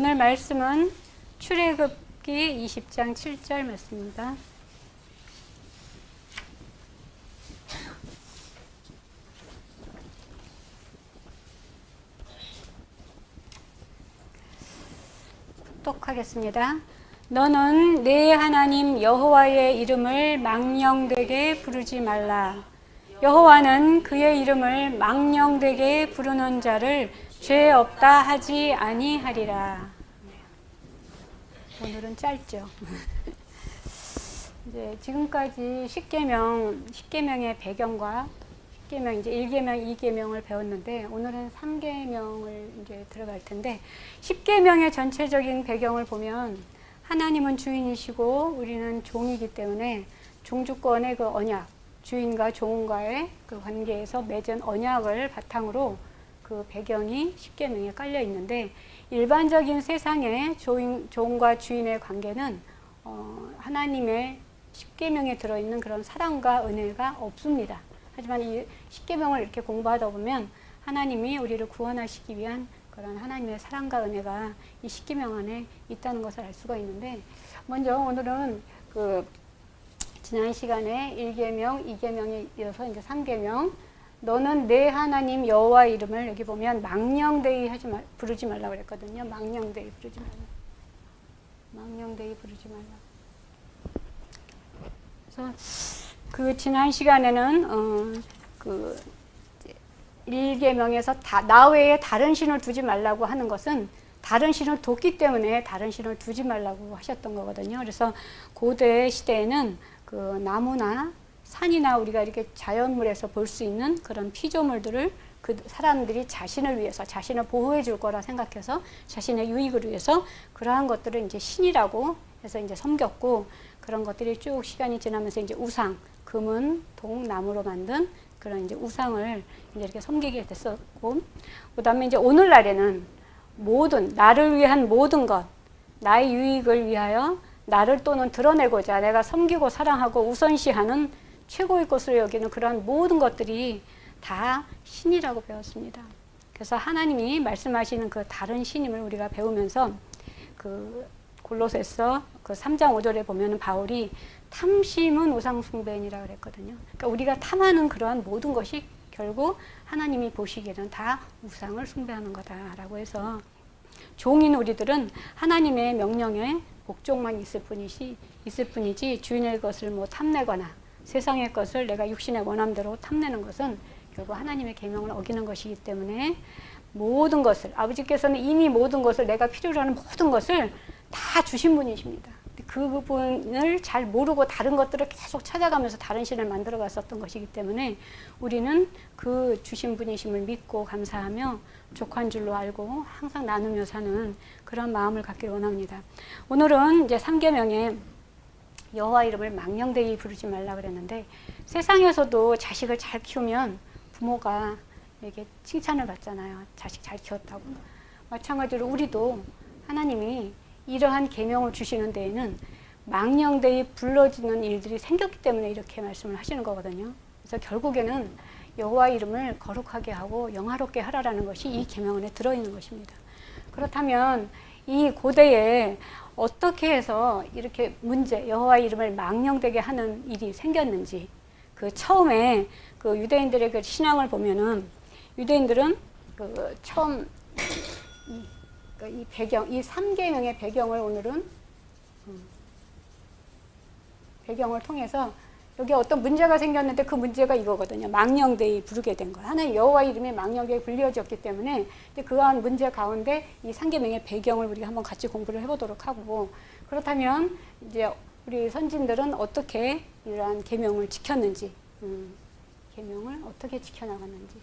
오늘 말씀은 출애굽기 20장 7절 말씀입니다. 독하겠습니다. 너는 내 하나님 여호와의 이름을 망령되게 부르지 말라. 여호와는 그의 이름을 망령되게 부르는 자를 죄 없다 하지 아니하리라. 오늘은 짧죠. 이제 지금까지 십계명의 배경과 십계명 이제 1계명, 2계명을 배웠는데 오늘은 3계명을 이제 들어갈 텐데 십계명의 전체적인 배경을 보면 하나님은 주인이시고 우리는 종이기 때문에 종주권의 그 언약, 주인과 종과의 그 관계에서 맺은 언약을 바탕으로 그 배경이 십계명에 깔려 있는데 일반적인 세상의 종과 주인의 관계는 하나님의 십계명에 들어있는 그런 사랑과 은혜가 없습니다. 하지만 이 십계명을 이렇게 공부하다 보면 하나님이 우리를 구원하시기 위한 그런 하나님의 사랑과 은혜가 이 십계명 안에 있다는 것을 알 수가 있는데 먼저 오늘은 그 지난 시간에 1계명, 2계명에 이어서 이제 3계명 너는 내 하나님 여호와 이름을 여기 보면 망령되이 부르지 말라고 그랬거든요. 망령되이 부르지 말라. 망령되이 부르지 말라. 그래서 그 지난 시간에는 그 1계명에서 나 외에 다른 신을 두지 말라고 하는 것은 다른 신을 뒀기 때문에 다른 신을 두지 말라고 하셨던 거거든요. 그래서 고대 시대에는 그 나무나 산이나 우리가 이렇게 자연물에서 볼 수 있는 그런 피조물들을 그 사람들이 자신을 위해서 자신을 보호해 줄 거라 생각해서 자신의 유익을 위해서 그러한 것들을 이제 신이라고 해서 이제 섬겼고 그런 것들이 쭉 시간이 지나면서 이제 우상, 금은, 동, 나무로 만든 그런 이제 우상을 이제 이렇게 섬기게 됐었고 그다음에 이제 오늘날에는 나를 위한 모든 것, 나의 유익을 위하여 나를 또는 드러내고자 내가 섬기고 사랑하고 우선시하는 최고의 것으로 여기는 그러한 모든 것들이 다 신이라고 배웠습니다. 그래서 하나님이 말씀하시는 그 다른 신임을 우리가 배우면서 그 골로새서 그 3장 5절에 보면은 바울이 탐심은 우상숭배니라 그랬거든요. 그러니까 우리가 탐하는 그러한 모든 것이 결국 하나님이 보시기에는 다 우상을 숭배하는 거다라고 해서 종인 우리들은 하나님의 명령에 복종만 있을 뿐이지 주인의 것을 뭐 탐내거나 세상의 것을 내가 육신의 원함대로 탐내는 것은 결국 하나님의 계명을 어기는 것이기 때문에 모든 것을 아버지께서는 이미 모든 것을 내가 필요로 하는 모든 것을 다 주신 분이십니다. 그 부분을 잘 모르고 다른 것들을 계속 찾아가면서 다른 신을 만들어 갔었던 것이기 때문에 우리는 그 주신 분이심을 믿고 감사하며 족한 줄로 알고 항상 나누며 사는 그런 마음을 갖기를 원합니다. 오늘은 이제 3계명에 여호와 이름을 망령되이 부르지 말라 그랬는데 세상에서도 자식을 잘 키우면 부모가 이렇게 칭찬을 받잖아요. 자식 잘 키웠다고. 마찬가지로 우리도 하나님이 이러한 계명을 주시는 데에는 망령되이 불러지는 일들이 생겼기 때문에 이렇게 말씀을 하시는 거거든요. 그래서 결국에는 여호와 이름을 거룩하게 하고 영화롭게 하라라는 것이 이 계명 안에 들어있는 것입니다. 그렇다면 이 고대에 어떻게 해서 이렇게 여호와 이름을 망령되게 하는 일이 생겼는지 그 처음에 그 유대인들의 그 신앙을 보면은 유대인들은 그 처음 이 배경, 이 3계명의 배경을 오늘은 배경을 통해서 여기 어떤 문제가 생겼는데 그 문제가 이거거든요. 망령되이 부르게 된 거예요. 하나님 여호와 이름이 망령되이 불려졌기 때문에 그러한 문제 가운데 이 3계명의 배경을 우리가 한번 같이 공부를 해보도록 하고 그렇다면 이제 우리 선진들은 어떻게 이러한 계명을 지켰는지 계명을 어떻게 지켜나갔는지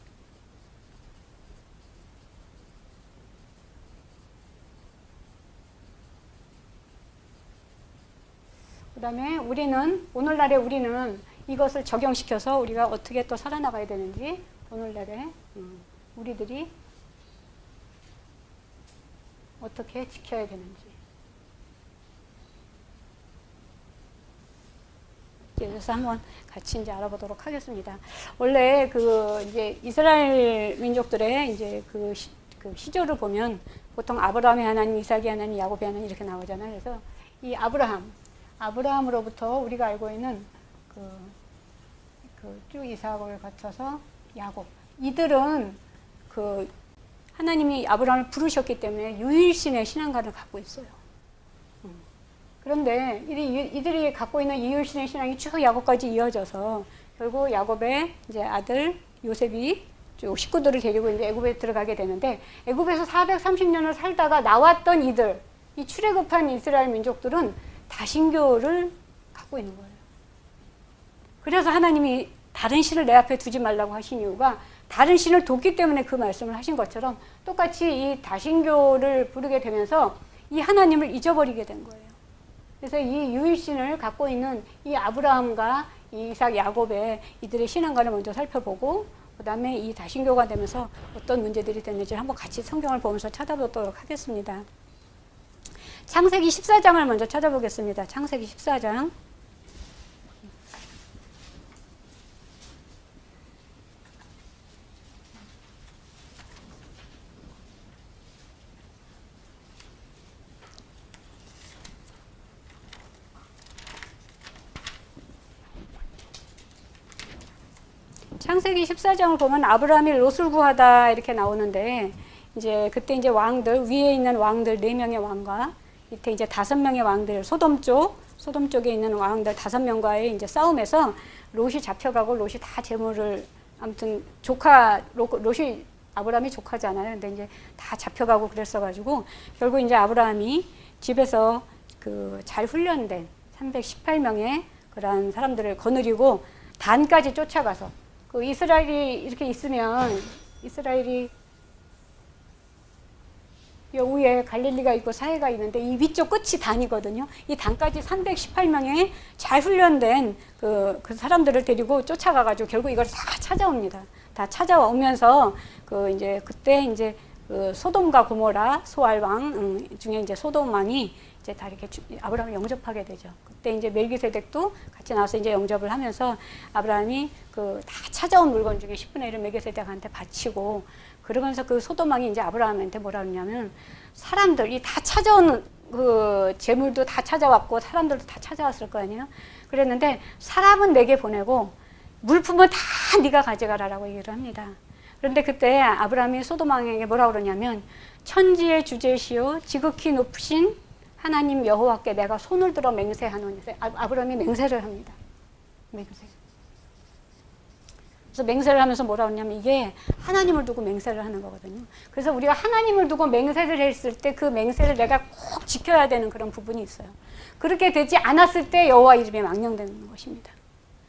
그 다음에 오늘날에 우리는 이것을 적용시켜서 우리가 어떻게 또 살아나가야 되는지 오늘날에 우리들이 어떻게 지켜야 되는지 그래서 한번 같이 이제 알아보도록 하겠습니다. 원래 그 이제 이스라엘 민족들의 이제 그 그 시조를 보면 보통 아브라함의 하나님, 이삭의 하나님, 야곱의 하나님 이렇게 나오잖아요. 그래서 이 아브라함으로부터 우리가 알고 있는 쭉 이삭을 거쳐서 야곱, 이들은 그 하나님이 아브라함을 부르셨기 때문에 유일신의 신앙관을 갖고 있어요. 그런데 이들이 갖고 있는 유일신의 신앙이 쭉 야곱까지 이어져서 결국 야곱의 이제 아들 요셉이 쭉 식구들을 데리고 이제 애굽에 들어가게 되는데, 애굽에서 430년을 살다가 나왔던 이들, 이 출애굽한 이스라엘 민족들은 다신교를 갖고 있는 거예요. 그래서 하나님이 다른 신을 내 앞에 두지 말라고 하신 이유가 다른 신을 돕기 때문에 그 말씀을 하신 것처럼 똑같이 이 다신교를 부르게 되면서 이 하나님을 잊어버리게 된 거예요. 그래서 이 유일신을 갖고 있는 이 아브라함과 이삭, 야곱의 이들의 신앙관을 먼저 살펴보고, 그 다음에 이 다신교가 되면서 어떤 문제들이 됐는지 한번 같이 성경을 보면서 찾아보도록 하겠습니다. 창세기 14장을 먼저 찾아보겠습니다. 창세기 14장. 창세기 14장을 보면 아브라함이 롯을 구하다 이렇게 나오는데, 이제 그때 이제 왕들, 위에 있는 왕들 4명의 왕과 밑에 이제 5명의 왕들, 소돔 쪽에 있는 왕들 5명과의 이제 싸움에서 롯이 잡혀가고, 롯이 다 재물을, 아무튼 롯이 아브라함이 조카잖아요. 근데 이제 다 잡혀가고 그랬어가지고 결국 이제 아브라함이 집에서 그 잘 훈련된 318명의 그런 사람들을 거느리고 단까지 쫓아가서, 그 이스라엘이 이렇게 있으면, 이스라엘이 요 위에 갈릴리가 있고 사해가 있는데 이 위쪽 끝이 단이거든요. 이 단까지 318명의 잘 훈련된 그 사람들을 데리고 쫓아가가지고 결국 이걸 다 찾아옵니다. 다 찾아오면서 이제 그때 이제 그 소돔과 고모라 소알 왕 중에 이제 소돔 왕이 이제 다 이렇게 아브라함을 영접하게 되죠. 그때 이제 멜기세덱도 같이 나와서 이제 영접을 하면서 아브라함이 그 다 찾아온 물건 중에 10분의 1을 멜기세덱한테 바치고, 그러면서 그 소돔 왕이 이제 아브라함한테 뭐라 그러냐면, 사람들이 다 찾아온 그 재물도 다 찾아왔고 사람들도 다 찾아왔을 거 아니에요. 그랬는데 사람은 내게 보내고 물품은 다 네가 가져가라라고 얘기를 합니다. 그런데 그때 아브라함이 소돔 왕에게 뭐라 그러냐면, 천지의 주제시요 지극히 높으신 하나님 여호와께 내가 손을 들어 맹세하노니. 아브라함이 맹세를 합니다. 맹세. 그래서 맹세를 하면서 뭐라 그러냐면, 이게 하나님을 두고 맹세를 하는 거거든요. 그래서 우리가 하나님을 두고 맹세를 했을 때 그 맹세를 내가 꼭 지켜야 되는 그런 부분이 있어요. 그렇게 되지 않았을 때 여호와 이름이 망령되는 것입니다.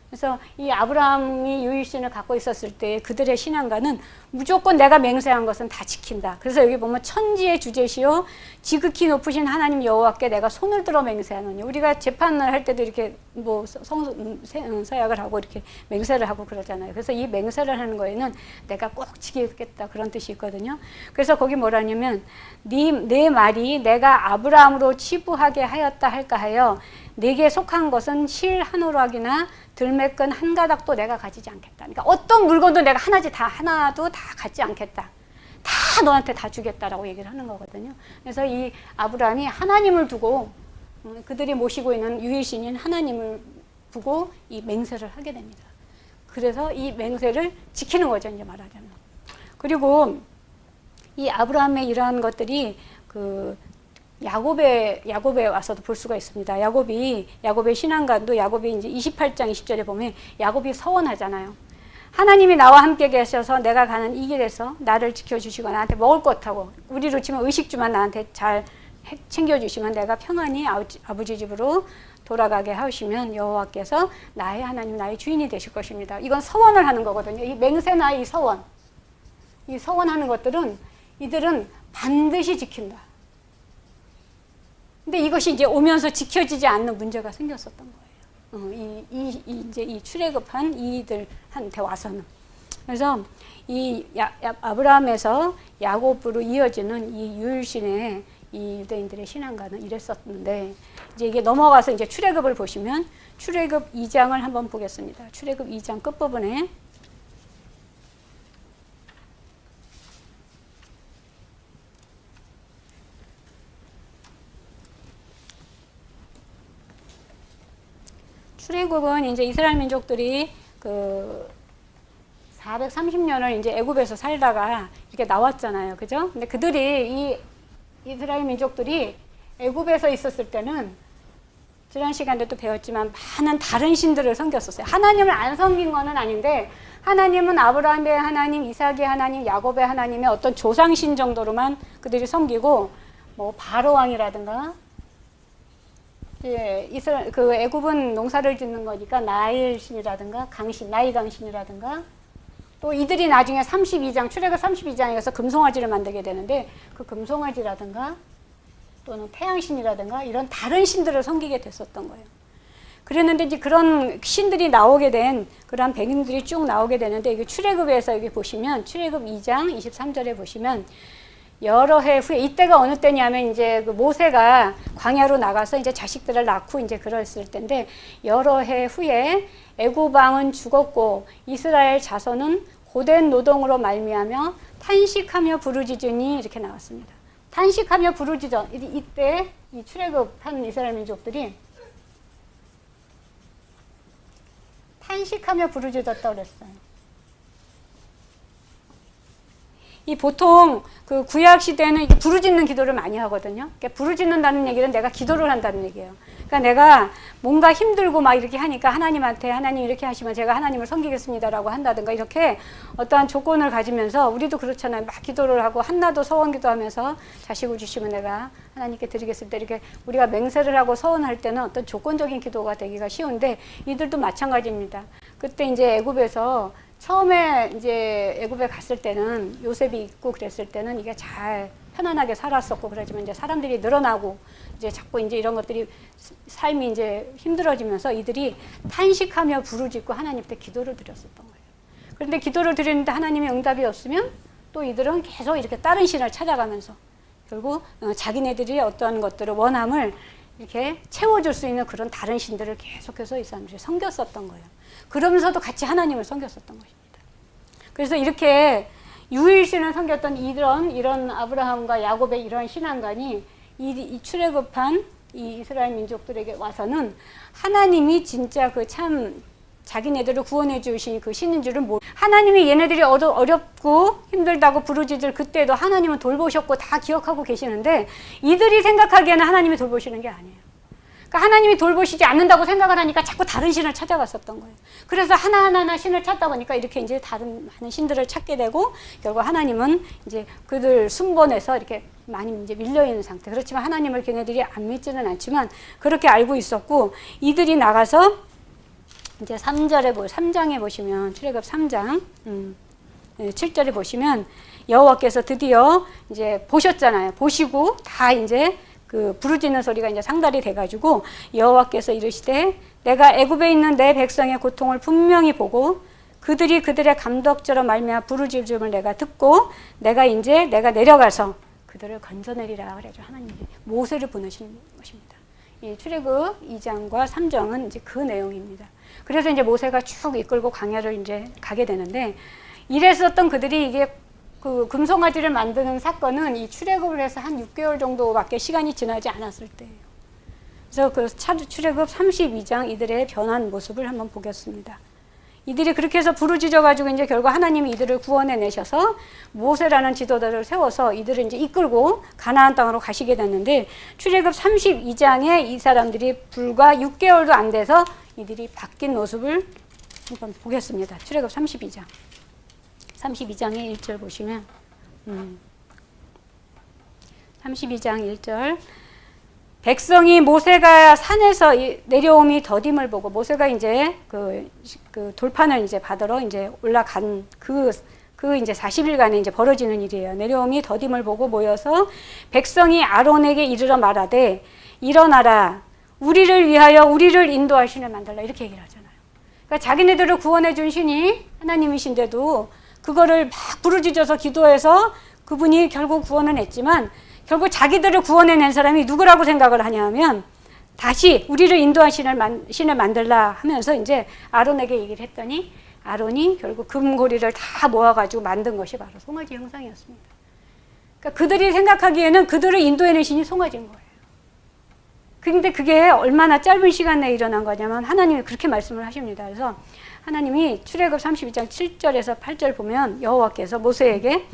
그래서 이 아브라함이 유일신을 갖고 있었을 때 그들의 신앙가는 무조건 내가 맹세한 것은 다 지킨다. 그래서 여기 보면 천지의 주제시요 지극히 높으신 하나님 여호와께 내가 손을 들어 맹세하노니. 우리가 재판을 할 때도 이렇게 뭐 서약을 하고 이렇게 맹세를 하고 그러잖아요. 그래서 이 맹세를 하는 거에는 내가 꼭 지키겠다 그런 뜻이 있거든요. 그래서 거기 뭐라냐면, 내 말이 내가 아브라함으로 치부하게 하였다 할까 하여 내게 속한 것은 실 한 오락이나 들매끈 한 가닥도 내가 가지지 않겠다. 그러니까 어떤 물건도 내가 하나도 다 갖지 않겠다. 다 너한테 다 주겠다라고 얘기를 하는 거거든요. 그래서 이 아브라함이 하나님을 두고, 그들이 모시고 있는 유일신인 하나님을 두고 이 맹세를 하게 됩니다. 그래서 이 맹세를 지키는 거죠, 이제 말하자면. 그리고 이 아브라함의 이러한 것들이 야곱에 와서도 볼 수가 있습니다. 야곱의 신앙관도 야곱이 이제 28장 20절에 보면 야곱이 서원하잖아요. 하나님이 나와 함께 계셔서 내가 가는 이 길에서 나를 지켜주시고 나한테 먹을 것 하고, 우리로 치면 의식주만 나한테 잘 챙겨주시면 내가 평안히 아버지 집으로 돌아가게 하시면 여호와께서 나의 하나님, 나의 주인이 되실 것입니다. 이건 서원을 하는 거거든요. 이 맹세나 이 서원하는 것들은 이들은 반드시 지킨다. 근데 이것이 이제 오면서 지켜지지 않는 문제가 생겼었던 거예요. 이제 이 출애굽한 이들한테 와서는. 그래서 이 아브라함에서 야곱으로 이어지는 이 유일신의 이 유대인들의 신앙가는 이랬었는데, 이제 이게 넘어가서 이제 출애굽을 보시면 출애굽 2장을 한번 보겠습니다. 출애굽 2장 끝부분에 출애굽은 이제 이스라엘 민족들이 그 430년을 이제 애굽에서 살다가 이렇게 나왔잖아요. 그죠? 근데 그들이 이 이스라엘 민족들이 애굽에서 있었을 때는 지난 시간에도 배웠지만 많은 다른 신들을 섬겼었어요. 하나님을 안 섬긴 거는 아닌데 하나님은 아브라함의 하나님, 이삭의 하나님, 야곱의 하나님의 어떤 조상신 정도로만 그들이 섬기고 뭐 바로 왕이라든가 예, 그 애굽은 농사를 짓는 거니까 나일 신이라든가 강신, 나이 강신이라든가 또 이들이 나중에 32장, 출애굽 32장에 가서 금송아지를 만들게 되는데 그 금송아지라든가 또는 태양신이라든가 이런 다른 신들을 섬기게 됐었던 거예요. 그랬는데 이제 그런 신들이 나오게 된 그런 백인들이 쭉 나오게 되는데 이게 출애굽에서 여기 보시면 출애굽 2장 23절에 보시면 여러 해 후에 이때가 어느 때냐면 이제 그 모세가 광야로 나가서 이제 자식들을 낳고 이제 그랬을 때인데 여러 해 후에 애굽 왕은 죽었고 이스라엘 자손은 고된 노동으로 말미암아 탄식하며 부르짖으니 이렇게 나왔습니다. 탄식하며 부르짖어 이때 이 출애굽한 이스라엘 민족들이 탄식하며 부르짖었다고 그랬어요. 이 보통 그 구약 시대에는 이게 부르짖는 기도를 많이 하거든요. 그러니까 부르짖는다는 얘기는 내가 기도를 한다는 얘기예요. 그러니까 내가 뭔가 힘들고 막 이렇게 하니까 하나님한테 하나님 이렇게 하시면 제가 하나님을 섬기겠습니다라고 한다든가 이렇게 어떠한 조건을 가지면서 우리도 그렇잖아요. 막 기도를 하고 한나도 서원 기도하면서 자식을 주시면 내가 하나님께 드리겠습니다. 이렇게 우리가 맹세를 하고 서원할 때는 어떤 조건적인 기도가 되기가 쉬운데 이들도 마찬가지입니다. 그때 이제 애굽에서 처음에 이제 애굽에 갔을 때는 요셉이 있고 그랬을 때는 이게 잘 편안하게 살았었고 그러지만 이제 사람들이 늘어나고 이제 자꾸 이제 이런 것들이 삶이 이제 힘들어지면서 이들이 탄식하며 부르짖고 하나님께 기도를 드렸었던 거예요. 그런데 기도를 드렸는데 하나님의 응답이 없으면 또 이들은 계속 이렇게 다른 신을 찾아가면서 결국 자기네들이 어떠한 것들을 원함을 이렇게 채워줄 수 있는 그런 다른 신들을 계속해서 이 사람들이 섬겼었던 거예요. 그러면서도 같이 하나님을 섬겼었던 것입니다. 그래서 이렇게 유일신을 섬겼던 이런 아브라함과 야곱의 이런 신앙관이 이 출애굽한 이 이스라엘 민족들에게 와서는 하나님이 진짜 그 참 자기네들을 구원해 주신 그 신인 줄은 하나님이 얘네들이 어렵고 힘들다고 부르짖을 그때도 하나님은 돌보셨고 다 기억하고 계시는데 이들이 생각하기에는 하나님이 돌보시는 게 아니에요. 그러니까 하나님이 돌보시지 않는다고 생각을 하니까 자꾸 다른 신을 찾아갔었던 거예요. 그래서 하나하나 신을 찾다 보니까 이렇게 이제 다른 많은 신들을 찾게 되고 결국 하나님은 이제 그들 순번에서 이렇게 많이 이제 밀려 있는 상태. 그렇지만 하나님을 걔네들이 안 믿지는 않지만 그렇게 알고 있었고 이들이 나가서 이제 3장에 보시면 출애굽 3장 7절에 보시면 여호와께서 드디어 이제 보셨잖아요. 보시고 다 이제 그 부르짖는 소리가 이제 상달이 돼가지고 여호와께서 이르시되 내가 애굽에 있는 내 백성의 고통을 분명히 보고 그들이 그들의 감독처럼 말미암아 부르짖음을 내가 듣고 내가 내려가서 그들을 건져내리라 그래죠. 하나님이 모세를 보내시는 것입니다. 이 출애굽 2장과 3장은 이제 그 내용입니다. 그래서 이제 모세가 쭉 이끌고 광야를 이제 가게 되는데 이랬었던 그들이 이게 그 금송아지를 만드는 사건은 이 출애굽을 해서 한 6개월 정도밖에 시간이 지나지 않았을 때예요. 그래서 그 출애굽 32장 이들의 변한 모습을 한번 보겠습니다. 이들이 그렇게 해서 부르짖어가지고 이제 결국 하나님이 이들을 구원해 내셔서 모세라는 지도자를 세워서 이들을 이제 이끌고 가나안 땅으로 가시게 됐는데 출애굽 32장에 이 사람들이 불과 6개월도 안 돼서 이들이 바뀐 모습을 한번 보겠습니다. 출애굽 32장. 32장의 1절 보시면 32장 1절 백성이 모세가 산에서 내려옴이 더딤을 보고 모세가 이제 그 돌판을 이제 받으러 이제 올라간 그 이제 40일간에 이제 벌어지는 일이에요. 내려옴이 더딤을 보고 모여서 백성이 아론에게 이르러 말하되 일어나라 우리를 위하여 우리를 인도할 신을 만들라 이렇게 얘기를 하잖아요. 그러니까 자기네들을 구원해 준 신이 하나님이신데도 그거를 막 부르짖어서 기도해서 그분이 결국 구원은 했지만 결국 자기들을 구원해낸 사람이 누구라고 생각을 하냐면 다시 우리를 인도한 신을 만들라 하면서 이제 아론에게 얘기를 했더니 아론이 결국 금고리를 다 모아가지고 만든 것이 바로 송아지 형상이었습니다. 그러니까 그들이 생각하기에는 그들을 인도해낸 신이 송아지인 거예요. 근데 그게 얼마나 짧은 시간 내에 일어난 거냐면 하나님이 그렇게 말씀을 하십니다. 그래서 하나님이 출애굽 32장 7절에서 8절 보면 여호와께서 모세에게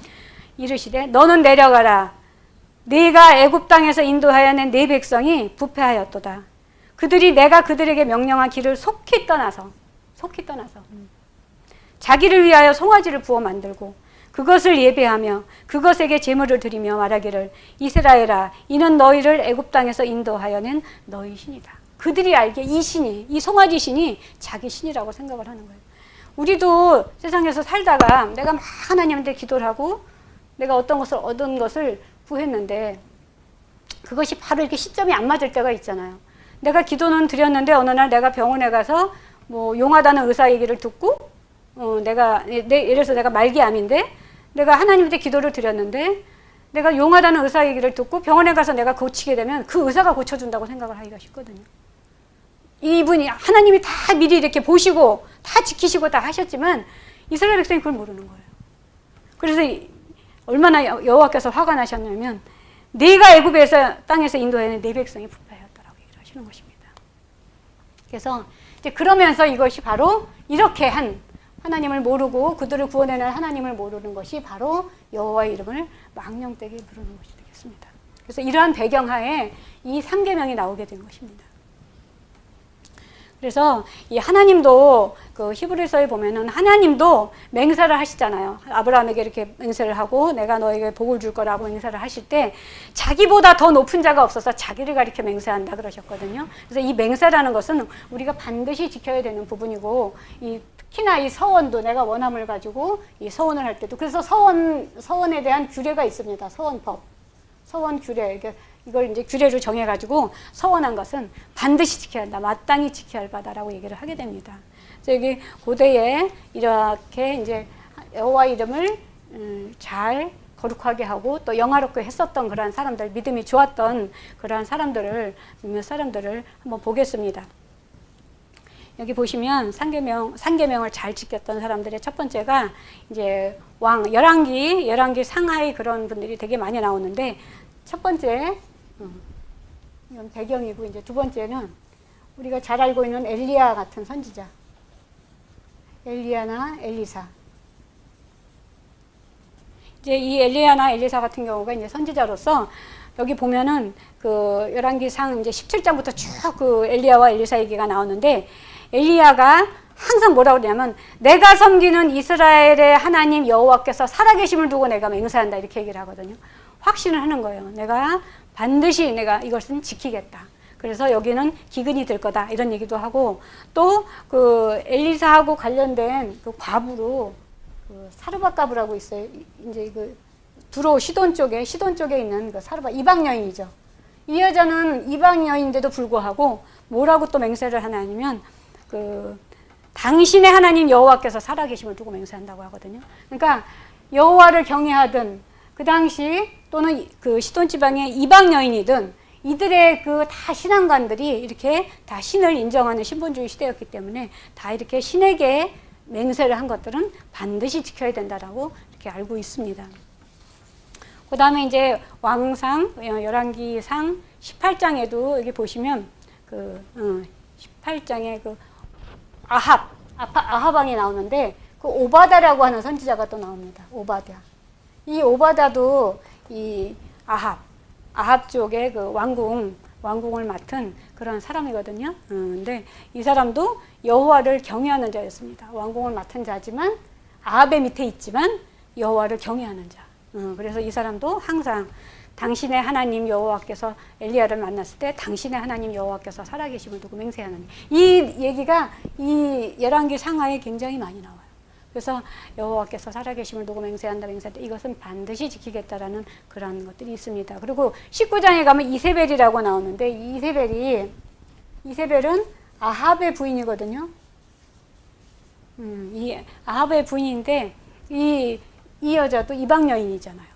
이르시되 너는 내려가라. 네가 애굽 땅에서 인도하여 낸 네 백성이 부패하였도다. 그들이 내가 그들에게 명령한 길을 속히 떠나서 자기를 위하여 송아지를 부어 만들고 그것을 예배하며 그것에게 제물을 드리며 말하기를 이스라엘아 이는 너희를 애굽 땅에서 인도하여 낸 너희 신이다. 그들이 알기에 이 신이, 이 송아지 신이 자기 신이라고 생각을 하는 거예요. 우리도 세상에서 살다가 내가 막 하나님한테 기도를 하고 내가 어떤 것을 얻은 것을 구했는데 그것이 바로 이렇게 시점이 안 맞을 때가 있잖아요. 내가 기도는 드렸는데 어느 날 내가 병원에 가서 뭐 용하다는 의사 얘기를 듣고 예를 들어서 내가 말기암인데 내가 하나님한테 기도를 드렸는데 내가 용하다는 의사 얘기를 듣고 병원에 가서 내가 고치게 되면 그 의사가 고쳐준다고 생각을 하기가 쉽거든요. 이분이 하나님이 다 미리 이렇게 보시고 다 지키시고 다 하셨지만 이스라엘 백성이 그걸 모르는 거예요. 그래서 얼마나 여호와께서 화가 나셨냐면 네가 애굽에서 땅에서 인도하는 네 백성이 부패하였다라고 얘기를 하시는 것입니다. 그래서 이제 그러면서 이것이 바로 이렇게 한 하나님을 모르고 그들을 구원해낸 하나님을 모르는 것이 바로 여호와의 이름을 망령되게 부르는 것이 되겠습니다. 그래서 이러한 배경하에 이 3계명이 나오게 된 것입니다. 그래서 이 하나님도 그 히브리서에 보면은 하나님도 맹세를 하시잖아요. 아브라함에게 이렇게 맹세를 하고 내가 너에게 복을 줄 거라고 맹세를 하실 때 자기보다 더 높은 자가 없어서 자기를 가리켜 맹세한다 그러셨거든요. 그래서 이 맹세라는 것은 우리가 반드시 지켜야 되는 부분이고 특히나 이 서원도 내가 원함을 가지고 이 서원을 할 때도 그래서 서원에 대한 규례가 있습니다. 서원법, 서원 규례. 이걸 이제 규례로 정해가지고 서원한 것은 반드시 지켜야 한다. 마땅히 지켜야 할 바다라고 얘기를 하게 됩니다. 그래서 여기 고대에 이렇게 이제 여호와 이름을 잘 거룩하게 하고 또 영화롭게 했었던 그러한 사람들, 믿음이 좋았던 그러한 사람들을 한번 보겠습니다. 여기 보시면 상계명을 잘 지켰던 사람들의 첫 번째가 이제 열왕기 상하이 그런 분들이 되게 많이 나오는데 첫 번째 이건 배경이고 이제 두 번째는 우리가 잘 알고 있는 엘리야 같은 선지자, 엘리야나 엘리사. 이제 이 엘리야나 엘리사 같은 경우가 이제 선지자로서 여기 보면은 그 열왕기상 이제 17장부터 쭉 그 엘리야와 엘리사 얘기가 나오는데 엘리야가 항상 뭐라고 그러냐면 내가 섬기는 이스라엘의 하나님 여호와께서 살아계심을 두고 내가 맹세한다 이렇게 얘기를 하거든요. 확신을 하는 거예요. 내가 반드시 내가 이것은 지키겠다. 그래서 여기는 기근이 될 거다 이런 얘기도 하고 또 그 엘리사하고 관련된 그 과부로 그 사르밧가부라고 있어요. 이제 그 두로 시돈 쪽에 있는 그 사르밧 이방 여인이죠. 이 여자는 이방 여인인데도 불구하고 뭐라고 또 맹세를 하냐면 그 당신의 하나님 여호와께서 살아계심을 두고 맹세한다고 하거든요. 그러니까 여호와를 경외하든 그 당시 또는 그 시돈 지방의 이방 여인이든 이들의 그 다 신앙관들이 이렇게 다 신을 인정하는 신본주의 시대였기 때문에 다 이렇게 신에게 맹세를 한 것들은 반드시 지켜야 된다라고 이렇게 알고 있습니다. 그 다음에 이제 왕상, 열왕기상 18장에도 여기 보시면 그 18장에 그 아합왕이 나오는데 그 오바다라고 하는 선지자가 또 나옵니다. 오바다. 이 오바다도 이 아합 쪽의 그 왕궁을 맡은 그런 사람이거든요. 근데 이 사람도 여호와를 경외하는 자였습니다. 왕궁을 맡은 자지만 아합의 밑에 있지만 여호와를 경외하는 자. 그래서 이 사람도 항상 당신의 하나님 여호와께서 엘리야를 만났을 때 당신의 하나님 여호와께서 살아계심을 두고 맹세하는 이 얘기가 이 열왕기 상하에 굉장히 많이 나와요. 그래서 여호와께서 살아계심을 두고 맹세한다 이것은 반드시 지키겠다라는 그런 것들이 있습니다. 그리고 19장에 가면 이세벨이라고 나오는데 이세벨은 아합의 부인이거든요. 이 아합의 부인인데 이 여자도 이방 여인이잖아요.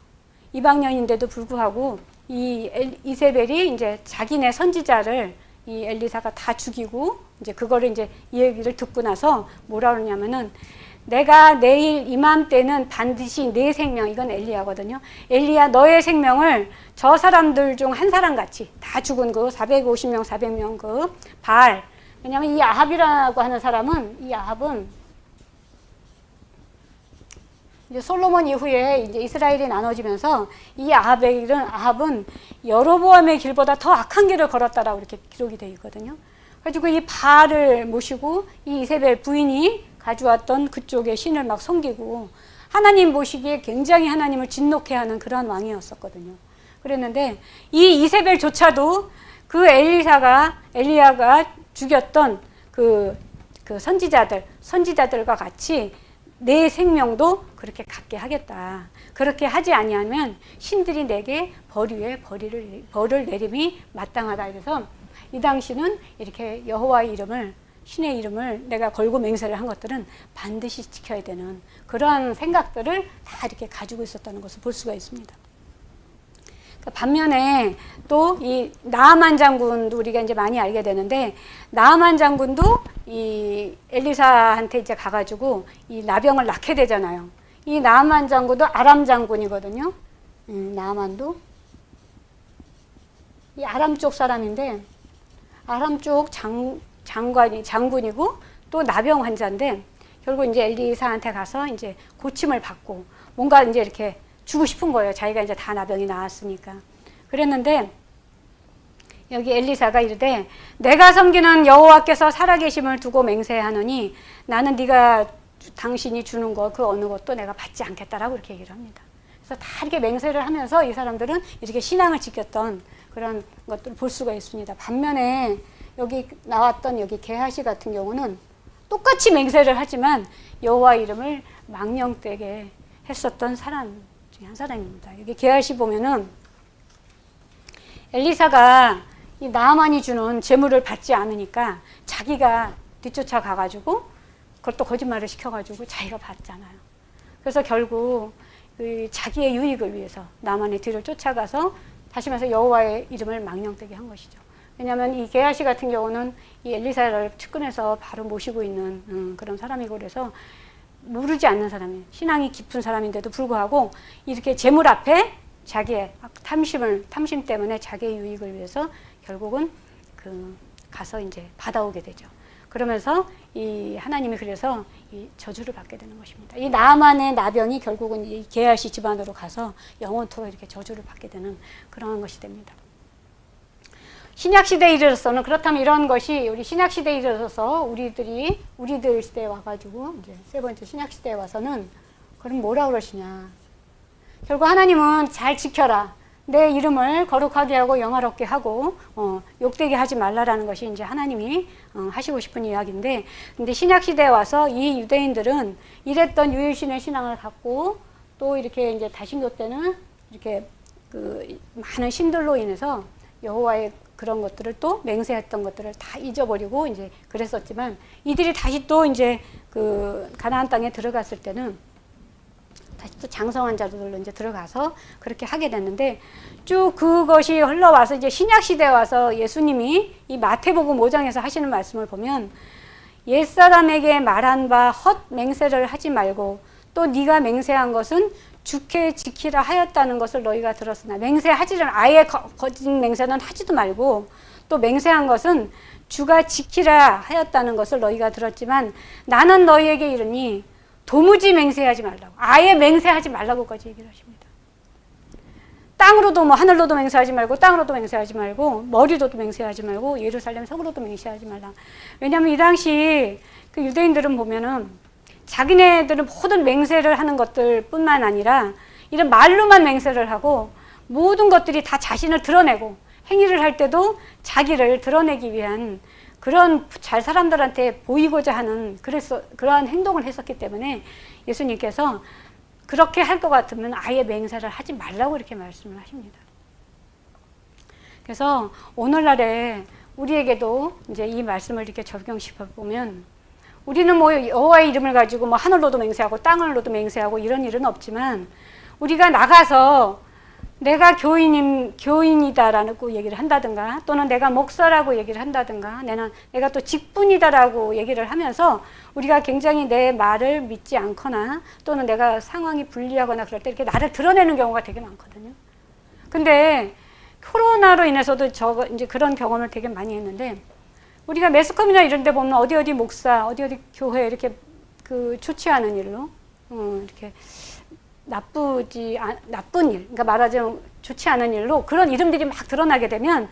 이방 여인인데도 불구하고 이 이세벨이 이제 자기네 선지자를 이 엘리사가 다 죽이고 이제 그거를 이제 이 얘기를 듣고 나서 뭐라 그러냐면은 내가 내일 이맘때는 반드시 내 생명, 이건 엘리야거든요. 엘리야 너의 생명을 저 사람들 중 한 사람 같이 다 죽은 그 450명, 400명 그 바알. 왜냐하면 이 아합이라고 하는 사람은, 이 아합은 이제 솔로몬 이후에 이제 이스라엘이 나눠지면서 이 아합은 여로보암의 길보다 더 악한 길을 걸었다라고 이렇게 기록이 되어 있거든요. 가지고 이 바알을 모시고 이 이세벨 부인이 가져왔던 그쪽의 신을 막 섬기고 하나님 보시기에 굉장히 하나님을 진노케하는 그런 왕이었었거든요. 그랬는데 이 이세벨조차도 그 엘리야가 죽였던 그 선지자들과 같이 내 생명도 그렇게 갖게 하겠다. 그렇게 하지 아니하면 신들이 내게 벌 위에 벌을 내림이 마땅하다. 그래서 이 당시는 이렇게 여호와의 이름을, 신의 이름을 내가 걸고 맹세를 한 것들은 반드시 지켜야 되는 그러한 생각들을 다 이렇게 가지고 있었다는 것을 볼 수가 있습니다. 반면에 또 이 나아만 장군도 우리가 이제 많이 알게 되는데, 나아만 장군도 이 엘리사한테 이제 가가지고 이 나병을 낳게 되잖아요. 이 나아만 장군도 아람 장군이거든요. 나아만도 이 아람 쪽 사람인데, 아람 쪽 장군이고 또 나병 환자인데, 결국 이제 엘리사한테 가서 이제 고침을 받고 뭔가 이제 이렇게 주고 싶은 거예요. 자기가 이제 다 나병이 나았으니까. 그랬는데 여기 엘리사가 이르되 내가 섬기는 여호와께서 살아계심을 두고 맹세하노니 나는 당신이 주는 것 그 어느 것도 내가 받지 않겠다라고 이렇게 얘기를 합니다. 그래서 다 이렇게 맹세를 하면서 이 사람들은 이렇게 신앙을 지켰던 그런 것들을 볼 수가 있습니다. 반면에 여기 나왔던 여기 게하시 같은 경우는 똑같이 맹세를 하지만 여호와 이름을 망령되게 했었던 사람 한 사람입니다. 여기 게하시 보면은 엘리사가 이 나아만이 주는 재물을 받지 않으니까 자기가 뒤쫓아 가가지고 그걸 또 거짓말을 시켜가지고 자기가 받잖아요. 그래서 결국 자기의 유익을 위해서 나아만의 뒤를 쫓아가서 다시 말해서 여호와의 이름을 망령되게 한 것이죠. 왜냐하면 이 게하시 같은 경우는 이 엘리사를 측근해서 바로 모시고 있는 그런 사람이고, 그래서 모르지 않는 사람이에요. 신앙이 깊은 사람인데도 불구하고 이렇게 재물 앞에 자기의 탐심 때문에 자기의 유익을 위해서 결국은 가서 이제 받아오게 되죠. 그러면서 이 하나님이 그래서 이 저주를 받게 되는 것입니다. 이 나아만의 나병이 결국은 이 게하시 집안으로 가서 영원토록 이렇게 저주를 받게 되는 그런 것이 됩니다. 신약시대에 이르러서는, 그렇다면 이런 것이 우리 신약시대에 이르러서 우리들 시대에 와가지고 이제 세 번째 신약시대에 와서는 그럼 뭐라 그러시냐. 결국 하나님은 잘 지켜라. 내 이름을 거룩하게 하고 영화롭게 하고 욕되게 하지 말라라는 것이 이제 하나님이 하시고 싶은 이야기인데, 근데 신약시대에 와서 이 유대인들은 이랬던 유일신의 신앙을 갖고 또 이렇게 이제 다신교 때는 이렇게 많은 신들로 인해서 여호와의 그런 것들을 또 맹세했던 것들을 다 잊어버리고 이제 그랬었지만, 이들이 다시 또 이제 가나안 땅에 들어갔을 때는 다시 또 장성한 자들로 이제 들어가서 그렇게 하게 됐는데, 쭉 그것이 흘러와서 이제 신약 시대에 와서 예수님이 이 마태복음 5장에서 하시는 말씀을 보면, 옛사람에게 말한 바 헛 맹세를 하지 말고 또 네가 맹세한 것은 주께 지키라 하였다는 것을 너희가 들었으나, 맹세하지를 아예 거짓 맹세는 하지도 말고, 또 맹세한 것은 주가 지키라 하였다는 것을 너희가 들었지만 나는 너희에게 이르니 도무지 맹세하지 말라고, 아예 맹세하지 말라고까지 얘기를 하십니다. 땅으로도 하늘로도 맹세하지 말고, 땅으로도 맹세하지 말고, 머리로도 맹세하지 말고, 예루살렘 성으로도 맹세하지 말라. 왜냐하면 이 당시 그 유대인들은 보면은 자기네들은 모든 맹세를 하는 것들 뿐만 아니라 이런 말로만 맹세를 하고, 모든 것들이 다 자신을 드러내고, 행위를 할 때도 자기를 드러내기 위한 그런 잘 사람들한테 보이고자 하는 그러한 행동을 했었기 때문에 예수님께서 그렇게 할 것 같으면 아예 맹세를 하지 말라고 이렇게 말씀을 하십니다. 그래서 오늘날에 우리에게도 이제 이 말씀을 이렇게 적용시켜 보면, 우리는 여호와의 이름을 가지고 하늘로도 맹세하고 땅으로도 맹세하고 이런 일은 없지만, 우리가 나가서 내가 교인이다라고 얘기를 한다든가, 또는 내가 목사라고 얘기를 한다든가, 내가 또 직분이다라고 얘기를 하면서 우리가 굉장히 내 말을 믿지 않거나, 또는 내가 상황이 불리하거나 그럴 때 이렇게 나를 드러내는 경우가 되게 많거든요. 근데 코로나로 인해서도 이제 그런 경험을 되게 많이 했는데, 우리가 매스컴이나 이런 데 보면 어디 목사, 어디 교회 이렇게 좋지 않은 일로, 이렇게 나쁜 일, 그러니까 말하자면 좋지 않은 일로 그런 이름들이 막 드러나게 되면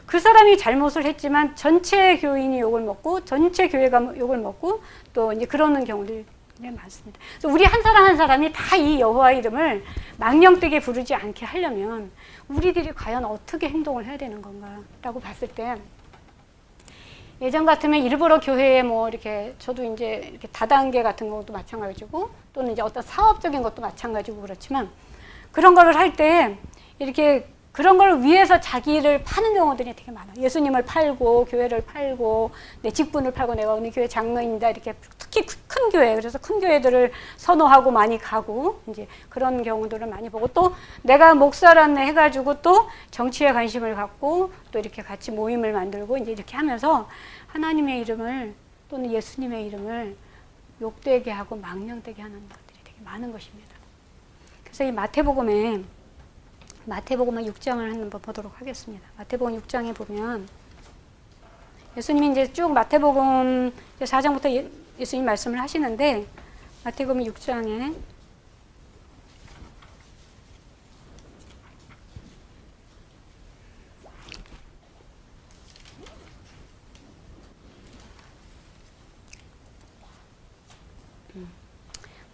그 사람이 잘못을 했지만 전체 교인이 욕을 먹고 전체 교회가 욕을 먹고 또 이제 그러는 경우들이 많습니다. 그래서 우리 한 사람 한 사람이 다 이 여호와 이름을 망령되게 부르지 않게 하려면 우리들이 과연 어떻게 행동을 해야 되는 건가라고 봤을 때, 예전 같으면 일부러 교회에 뭐 이렇게 저도 이제 이렇게 다단계 같은 것도 마찬가지고, 또는 이제 어떤 사업적인 것도 마찬가지고 그렇지만, 그런 거를 할 때 이렇게 그런 걸 위해서 자기를 파는 경우들이 되게 많아요. 예수님을 팔고 교회를 팔고 내 직분을 팔고 내가 어느 교회 장로입니다 이렇게, 특히 큰 교회, 그래서 큰 교회들을 선호하고 많이 가고 이제 그런 경우들을 많이 보고, 또 내가 목사라는 해가지고 또 정치에 관심을 갖고 또 이렇게 같이 모임을 만들고 이제 이렇게 하면서 하나님의 이름을 또는 예수님의 이름을 욕되게 하고 망령되게 하는 것들이 되게 많은 것입니다. 그래서 이 마태복음에 6장을 한번 보도록 하겠습니다. 마태복음 6장에 보면 예수님이 이제 쭉 마태복음 4장부터 예수님 말씀을 하시는데, 마태복음 6장에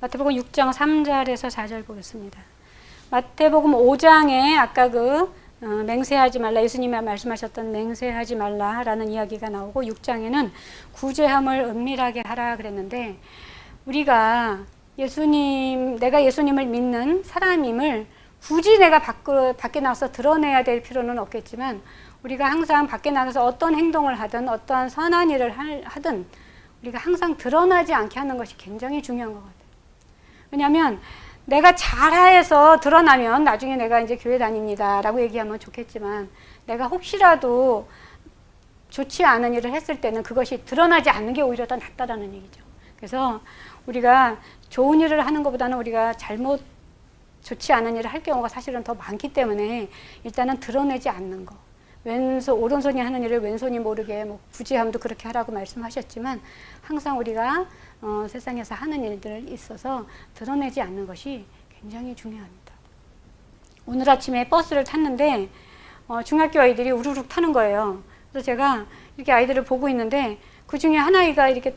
마태복음 6장 3절에서 4절 보겠습니다. 마태복음 5장에 아까 맹세하지 말라, 예수님이 말씀하셨던 맹세하지 말라라는 이야기가 나오고, 6장에는 구제함을 은밀하게 하라 그랬는데, 우리가 내가 예수님을 믿는 사람임을 굳이 내가 밖에 나와서 드러내야 될 필요는 없겠지만, 우리가 항상 밖에 나가서 어떤 행동을 하든 어떠한 선한 일을 하든 우리가 항상 드러나지 않게 하는 것이 굉장히 중요한 것 같아요. 왜냐하면 내가 잘해서 드러나면 나중에 내가 이제 교회 다닙니다 라고 얘기하면 좋겠지만, 내가 혹시라도 좋지 않은 일을 했을 때는 그것이 드러나지 않는 게 오히려 더 낫다라는 얘기죠. 그래서 우리가 좋은 일을 하는 것보다는 우리가 좋지 않은 일을 할 경우가 사실은 더 많기 때문에 일단은 드러내지 않는 거. 오른손이 하는 일을 왼손이 모르게, 뭐 구제함도 그렇게 하라고 말씀하셨지만, 항상 우리가 세상에서 하는 일들에 있어서 드러내지 않는 것이 굉장히 중요합니다. 오늘 아침에 버스를 탔는데 중학교 아이들이 우르륵 타는 거예요. 그래서 제가 이렇게 아이들을 보고 있는데 그 중에 한 아이가 이렇게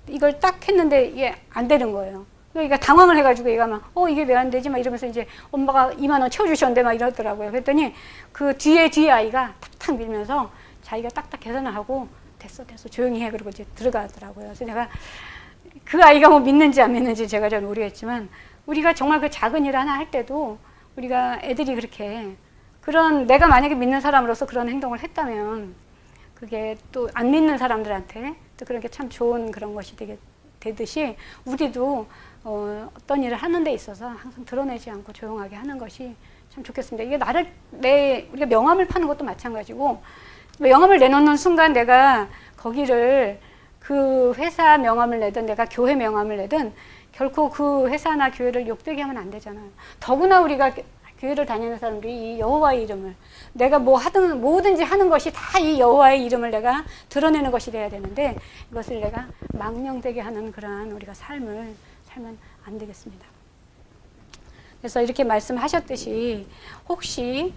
이걸 딱 했는데 이게 안 되는 거예요. 그러니까 당황을 해가지고 얘가 막 이게 왜 안 되지? 막 이러면서 이제 엄마가 2만 원 채워주셨는데 막 이러더라고요. 그랬더니 그 뒤에 아이가 탁탁 밀면서 자기가 딱딱 계산을 하고 됐어 조용히 해, 그러고 이제 들어가더라고요. 그래서 내가 그 아이가 뭐 믿는지 안 믿는지 제가 잘 모르겠지만, 우리가 정말 그 작은 일 하나 할 때도 우리가 애들이 그렇게 내가 만약에 믿는 사람으로서 그런 행동을 했다면 그게 또 안 믿는 사람들한테 또 그런 게 참 좋은 그런 것이 되듯이, 우리도 어떤 일을 하는 데 있어서 항상 드러내지 않고 조용하게 하는 것이 참 좋겠습니다. 이게 우리가 명함을 파는 것도 마찬가지고, 명함을 내놓는 순간 내가 거기를 그 회사 명함을 내든 내가 교회 명함을 내든 결코 그 회사나 교회를 욕되게 하면 안 되잖아요. 더구나 우리가 교회를 다니는 사람들이 이 여호와의 이름을, 내가 뭐든지 하는 것이 다 이 여호와의 이름을 내가 드러내는 것이 돼야 되는데, 이것을 내가 망령되게 하는 그러한 우리가 삶을 살면 안 되겠습니다. 그래서 이렇게 말씀하셨듯이 혹시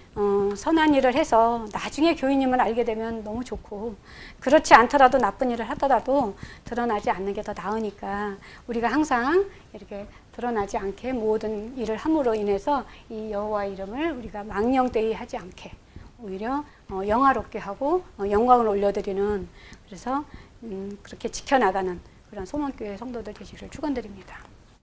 선한 일을 해서 나중에 교인님을 알게 되면 너무 좋고, 그렇지 않더라도 나쁜 일을 하더라도 드러나지 않는 게 더 나으니까 우리가 항상 이렇게 드러나지 않게 모든 일을 함으로 인해서 이 여호와의 이름을 우리가 망령되이 하지 않게 오히려 영화롭게 하고 영광을 올려드리는, 그래서 그렇게 지켜나가는 그런 소망교회 성도들 되시기를 축원드립니다.